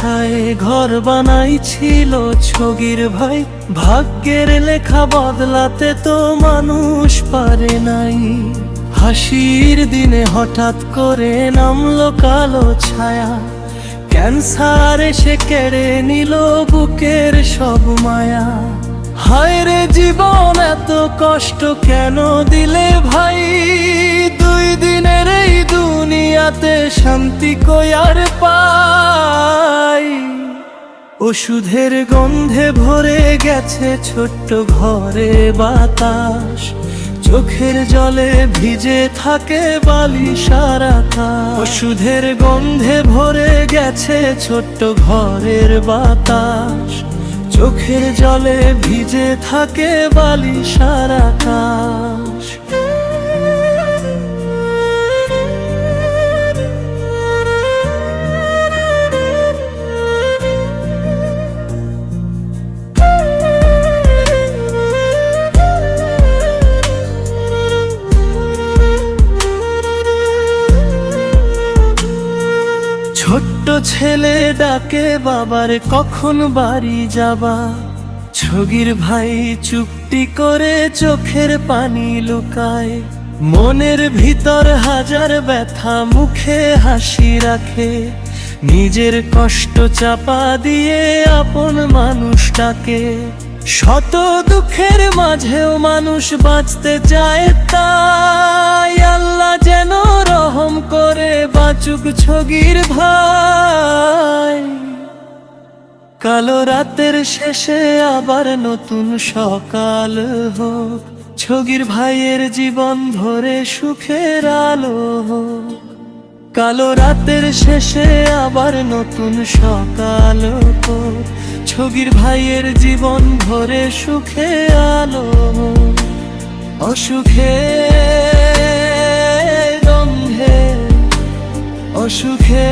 আশায় ঘর বানাইছিল ছগির ভাই, ভাগ্যের লেখা বদলাতে তো মানুষ পারে নাই। হাসির দিনে হঠাৎ করে নামলো কালো ছায়া, ক্যান্সার এসে কেড়ে নিল বুকের সব মায়া। হায় রে জীবন এত কষ্ট কেন দিলে ভাই, দুই দিনের এই দুনিয়াতে শান্তি কই আর পাই। ওষুধের গন্ধে ভরে গেছে ছোট্ট ঘরে বাতাস, চোখের জলে ভিজে থাকে বালিশের আকাশ। ওষুধের গন্ধে ভরে গেছে ছোট্ট ঘরের বাতাস, চোখের জলে ভিজে থাকে বালিশের আকাশ। ছোট্ট ছেলে ডাকে বাবার, কখন বাড়ি যাবা। ছগির ভাই চুপটি করে চোখের পানি লুকায়, মনের ভিতর হাজার ব্যথা মুখে হাসি রাখে। নিজের কষ্ট চাপা দিয়ে আপন মানুষটাকে, শত দুঃখের মাঝেও মানুষ বাঁচতে চায়, তাই আল্লাহ যেন রহম করে বাঁচুক ছগির ভাই। কালো রাতের শেষে আবার নতুন সকাল হোক, ছগির ভাইয়ের জীবন ভরে সুখের আলো হোক। কালো রাতের শেষে আবার নতুন সকাল হোক, ছগির ভাইয়ের জীবন ভরে সুখে আলো। অসুখে গন্ধে, অসুখে